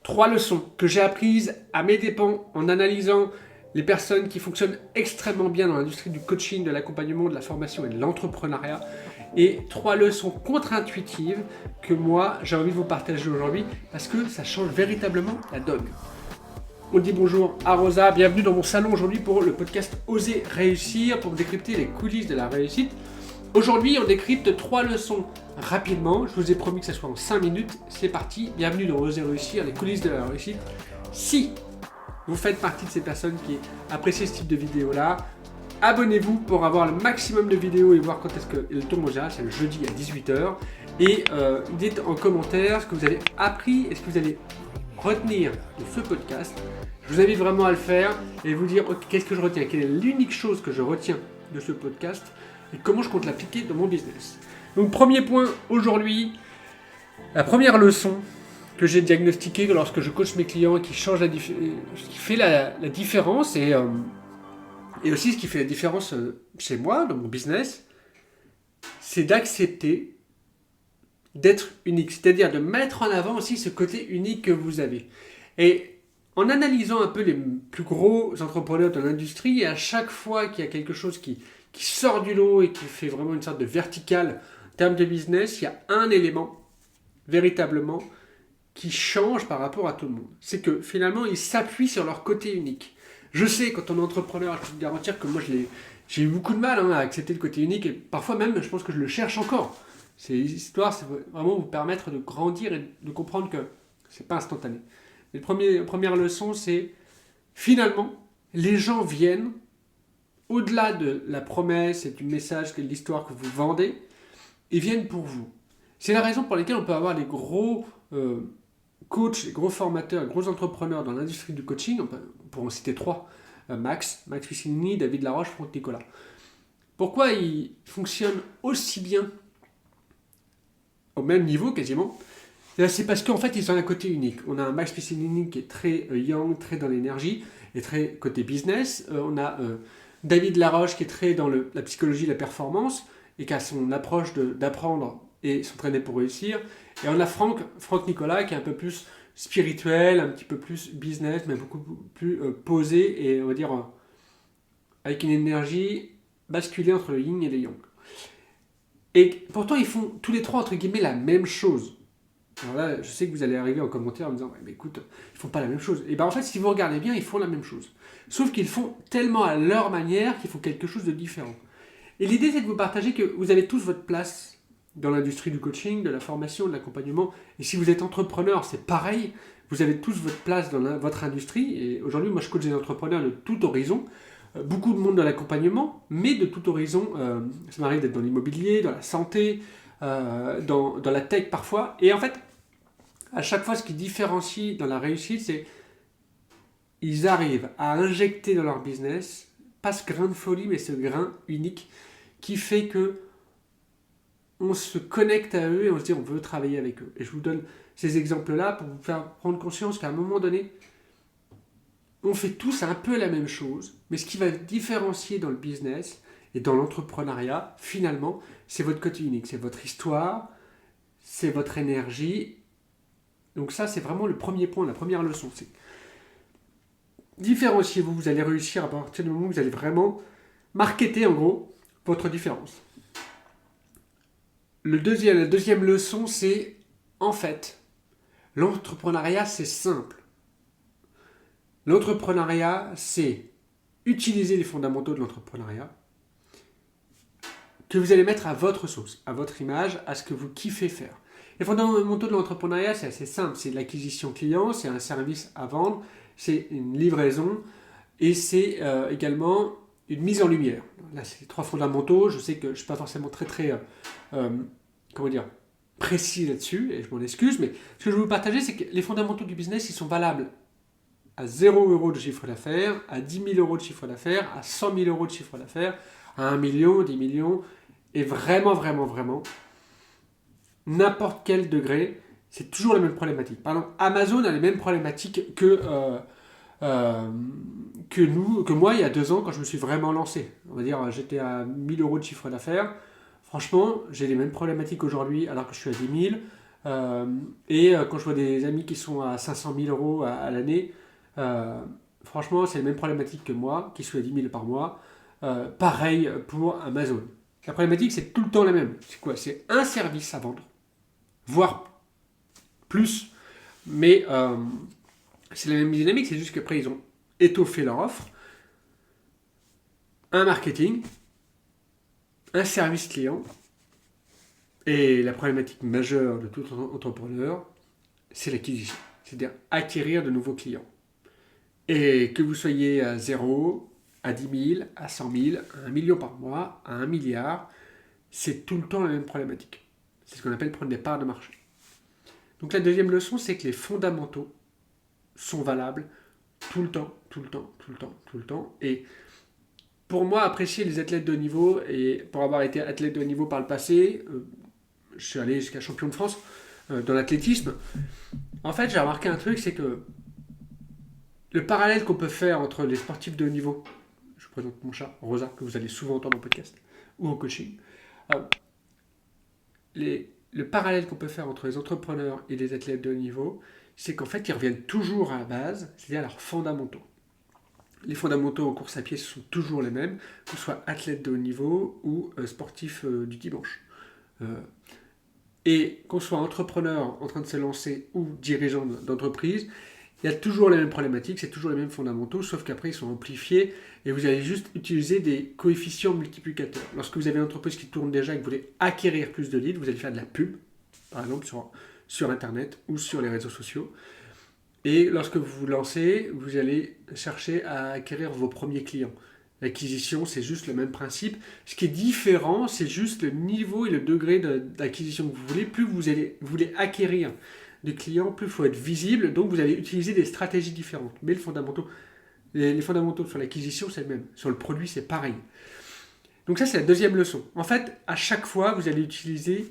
3 leçons que j'ai apprises à mes dépens en analysant les personnes qui fonctionnent extrêmement bien dans l'industrie du coaching, de l'accompagnement, de la formation et de l'entrepreneuriat. Et 3 leçons contre-intuitives que moi, j'ai envie de vous partager aujourd'hui parce que ça change véritablement la donne. On dit bonjour à Rosa, bienvenue dans mon salon aujourd'hui pour le podcast Oser réussir, pour décrypter les coulisses de la réussite. Aujourd'hui, on décrypte 3 leçons rapidement. Je vous ai promis que ça soit en 5 minutes. C'est parti, bienvenue dans Oser réussir, les coulisses de la réussite. Si vous faites partie de ces personnes qui apprécient ce type de vidéo-là, abonnez-vous pour avoir le maximum de vidéos et voir quand est-ce qu'elles tombent en général. C'est le jeudi à 18h. Et dites en commentaire ce que vous avez appris et ce que vous allez retenir de ce podcast. Je vous invite vraiment à le faire et vous dire okay, qu'est-ce que je retiens, quelle est l'unique chose que je retiens de ce podcast et comment je compte l'appliquer dans mon business. Donc premier point aujourd'hui, la première leçon que j'ai diagnostiquée lorsque je coach mes clients qui change ce qui fait la différence et aussi ce qui fait la différence chez moi, dans mon business, c'est d'accepter d'être unique, c'est-à-dire de mettre en avant aussi ce côté unique que vous avez. Et en analysant un peu les plus gros entrepreneurs de l'industrie, et à chaque fois qu'il y a quelque chose qui sort du lot et qui fait vraiment une sorte de verticale en termes de business, il y a un élément véritablement qui change par rapport à tout le monde. C'est que finalement, ils s'appuient sur leur côté unique. Je sais, quand on est entrepreneur, je peux te garantir que moi, j'ai eu beaucoup de mal à accepter le côté unique et parfois même, je pense que je le cherche encore. C'est histoire, c'est vraiment vous permettre de grandir et de comprendre que c'est pas instantané. Mais première leçon, c'est finalement, les gens viennent au-delà de la promesse et du message, de l'histoire que vous vendez, ils viennent pour vous. C'est la raison pour laquelle on peut avoir les gros coachs, les gros formateurs, les gros entrepreneurs dans l'industrie du coaching, on peut en citer 3, Max Piccinini, David Laroche, Franck Nicolas. Pourquoi ils fonctionnent aussi bien au même niveau quasiment? C'est parce qu'en fait ils ont un côté unique. On a un Max Piccinini qui est très young, très dans l'énergie et très côté business. On a David Laroche qui est très dans la psychologie de la performance et qui a son approche d'apprendre et s'entraîner pour réussir. Et on a Franck Nicolas qui est un peu plus spirituel, un petit peu plus business, mais beaucoup plus posé et on va dire avec une énergie basculée entre le yin et le yang. Et pourtant ils font tous les 3 entre guillemets la même chose. Alors là, je sais que vous allez arriver en commentaire en me disant ouais, mais écoute, ils font pas la même chose. Et bien en fait, si vous regardez bien, ils font la même chose. Sauf qu'ils font tellement à leur manière qu'ils font quelque chose de différent. Et l'idée, c'est de vous partager que vous avez tous votre place dans l'industrie du coaching, de la formation, de l'accompagnement. Et si vous êtes entrepreneur, c'est pareil. Vous avez tous votre place dans votre industrie. Et aujourd'hui, moi, je coach des entrepreneurs de tout horizon. Beaucoup de monde dans l'accompagnement, mais de tout horizon. Ça m'arrive d'être dans l'immobilier, dans la santé, dans la tech parfois. Et en fait, à chaque fois, ce qui différencie dans la réussite, c'est ils arrivent à injecter dans leur business, pas ce grain de folie, mais ce grain unique qui fait que on se connecte à eux et on se dit on veut travailler avec eux. Et je vous donne ces exemples-là pour vous faire prendre conscience qu'à un moment donné, on fait tous un peu la même chose, mais ce qui va différencier dans le business et dans l'entrepreneuriat, finalement, c'est votre côté unique, c'est votre histoire, c'est votre énergie. Donc ça, c'est vraiment le premier point, la première leçon. C'est différenciez-vous, vous allez réussir à partir du moment où vous allez vraiment marketer en gros votre différence. La deuxième leçon, c'est en fait, l'entrepreneuriat, c'est simple. L'entrepreneuriat, c'est utiliser les fondamentaux de l'entrepreneuriat que vous allez mettre à votre sauce, à votre image, à ce que vous kiffez faire. Les fondamentaux de l'entrepreneuriat, c'est assez simple. C'est l'acquisition client, c'est un service à vendre, c'est une livraison et c'est également une mise en lumière. Là, c'est les 3 fondamentaux. Je sais que je ne suis pas forcément très précis là-dessus et je m'en excuse, mais ce que je veux vous partager, c'est que les fondamentaux du business, ils sont valables à 0 € de chiffre d'affaires, à 10 000 € de chiffre d'affaires, à 100 000 € de chiffre d'affaires, à 1 million, 10 millions, et vraiment, n'importe quel degré, c'est toujours la même problématique. Par exemple, Amazon a les mêmes problématiques que moi il y a 2 ans quand je me suis vraiment lancé. On va dire, j'étais à 1 000 € de chiffre d'affaires. Franchement, j'ai les mêmes problématiques aujourd'hui alors que je suis à 10 000. Quand je vois des amis qui sont à 500 000 euros à l'année, franchement, c'est la même problématique que moi, qui suis à 10 000 par mois. Pareil pour Amazon. La problématique, c'est tout le temps la même. C'est quoi? C'est un service à vendre, voire plus, mais c'est la même dynamique, c'est juste qu'après, ils ont étoffé leur offre, un marketing, un service client, et la problématique majeure de tout entrepreneur, c'est l'acquisition, c'est-à-dire acquérir de nouveaux clients. Et que vous soyez à 0, à 10 000, à 100 000, à 1 million par mois, à 1 milliard, c'est tout le temps la même problématique. C'est ce qu'on appelle prendre des parts de marché. Donc la deuxième leçon, c'est que les fondamentaux sont valables tout le temps, tout le temps, tout le temps, tout le temps. Et pour moi, apprécier les athlètes de haut niveau, et pour avoir été athlète de haut niveau par le passé, je suis allé jusqu'à champion de France dans l'athlétisme. En fait, j'ai remarqué un truc, c'est que le parallèle qu'on peut faire entre les sportifs de haut niveau, je présente mon chat, Rosa, que vous allez souvent entendre en podcast, ou en coaching, le parallèle qu'on peut faire entre les entrepreneurs et les athlètes de haut niveau, c'est qu'en fait, ils reviennent toujours à la base, c'est-à-dire à leurs fondamentaux. Les fondamentaux en course à pied sont toujours les mêmes, que ce soit athlète de haut niveau ou sportif du dimanche. Et qu'on soit entrepreneur en train de se lancer ou dirigeant d'entreprise, il y a toujours les mêmes problématiques, c'est toujours les mêmes fondamentaux, sauf qu'après ils sont amplifiés et vous allez juste utiliser des coefficients multiplicateurs. Lorsque vous avez une entreprise qui tourne déjà et que vous voulez acquérir plus de leads, vous allez faire de la pub, par exemple sur Internet ou sur les réseaux sociaux. Et lorsque vous vous lancez, vous allez chercher à acquérir vos premiers clients. L'acquisition, c'est juste le même principe. Ce qui est différent, c'est juste le niveau et le degré d'acquisition que vous voulez. Plus vous voulez acquérir de clients, plus il faut être visible. Donc, vous allez utiliser des stratégies différentes. Mais les fondamentaux sur l'acquisition, c'est le même. Sur le produit, c'est pareil. Donc ça, c'est la deuxième leçon. En fait, à chaque fois, vous allez utiliser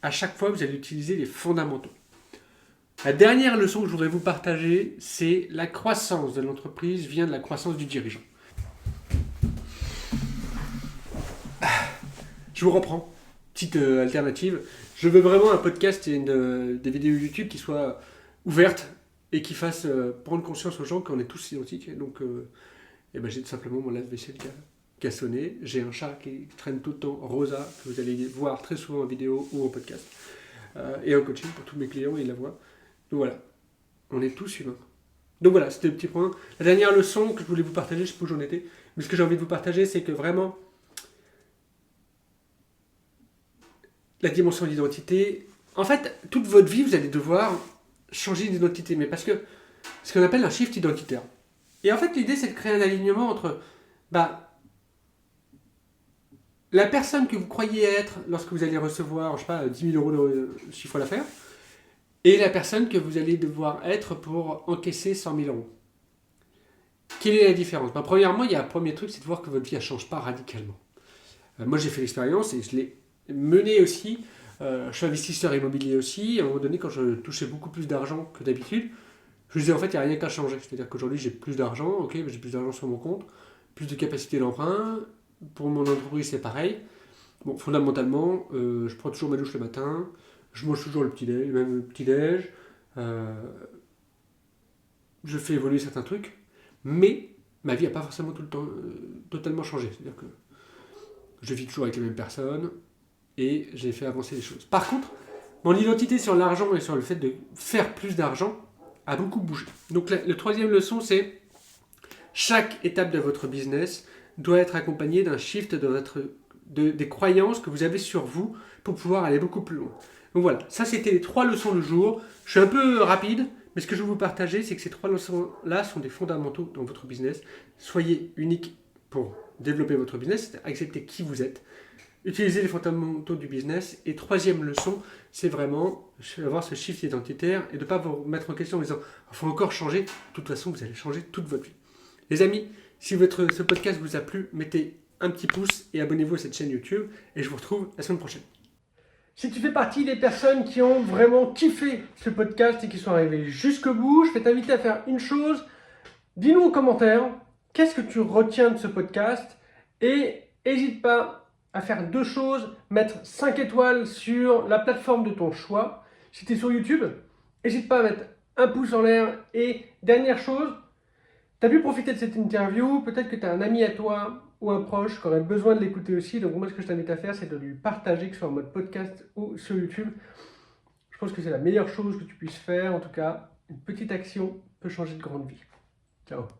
les fondamentaux. La dernière leçon que je voudrais vous partager, c'est la croissance de l'entreprise vient de la croissance du dirigeant. Je vous reprends, petite alternative. Je veux vraiment un podcast et des vidéos YouTube qui soient ouvertes et qui fassent prendre conscience aux gens qu'on est tous identiques. Donc, j'ai tout simplement mon lave-vaisselle qui a sonné. J'ai un chat qui traîne tout le temps, Rosa, que vous allez voir très souvent en vidéo ou en podcast. Et en coaching pour tous mes clients, ils la voient. Donc voilà, on est tous humains. Donc voilà, c'était le petit point. La dernière leçon que je voulais vous partager, je sais pas où j'en étais, mais ce que j'ai envie de vous partager, c'est que vraiment, la dimension d'identité, en fait, toute votre vie, vous allez devoir changer d'identité, mais parce que ce qu'on appelle un shift identitaire. Et en fait, l'idée, c'est de créer un alignement entre la personne que vous croyez être lorsque vous allez recevoir, je sais pas, 10 000 euros de chiffre d'affaires, et la personne que vous allez devoir être pour encaisser 100 000 euros. Quelle est la différence? Premièrement, il y a un premier truc, c'est de voir que votre vie ne change pas radicalement. Moi, j'ai fait l'expérience et je l'ai mené aussi. Je suis investisseur immobilier aussi. À un moment donné, quand je touchais beaucoup plus d'argent que d'habitude, je me disais en fait, il n'y a rien qu'à changer. C'est-à-dire qu'aujourd'hui, j'ai plus d'argent, ok, mais j'ai plus d'argent sur mon compte, plus de capacité d'emprunt. Pour mon entreprise, c'est pareil. Bon, fondamentalement, je prends toujours ma douche le matin. Je mange toujours le petit-déj, je fais évoluer certains trucs, mais ma vie n'a pas forcément tout le temps totalement changé. C'est-à-dire que je vis toujours avec les mêmes personnes et j'ai fait avancer les choses. Par contre, mon identité sur l'argent et sur le fait de faire plus d'argent a beaucoup bougé. Donc la troisième leçon, c'est chaque étape de votre business doit être accompagnée d'un shift des croyances que vous avez sur vous pour pouvoir aller beaucoup plus loin. Donc voilà, ça c'était les 3 leçons du jour. Je suis un peu rapide, mais ce que je veux vous partager, c'est que ces 3 leçons-là sont des fondamentaux dans votre business. Soyez unique pour développer votre business, c'est-à-dire accepter qui vous êtes. Utilisez les fondamentaux du business. Et troisième leçon, c'est vraiment avoir ce shift identitaire et de ne pas vous mettre en question en disant « il faut encore changer ». De toute façon, vous allez changer toute votre vie. Les amis, si ce podcast vous a plu, mettez un petit pouce et abonnez-vous à cette chaîne YouTube. Et je vous retrouve la semaine prochaine. Si tu fais partie des personnes qui ont vraiment kiffé ce podcast et qui sont arrivées jusqu'au bout, je vais t'inviter à faire une chose. Dis-nous en commentaire qu'est-ce que tu retiens de ce podcast et n'hésite pas à faire deux choses, mettre 5 étoiles sur la plateforme de ton choix. Si tu es sur YouTube, n'hésite pas à mettre un pouce en l'air. Et dernière chose, tu as pu profiter de cette interview, peut-être que tu as un ami à toi ou un proche qui aurait besoin de l'écouter aussi. Donc moi, ce que je t'invite à faire, c'est de lui partager, que ce soit en mode podcast ou sur YouTube. Je pense que c'est la meilleure chose que tu puisses faire. En tout cas, une petite action peut changer de grande vie. Ciao.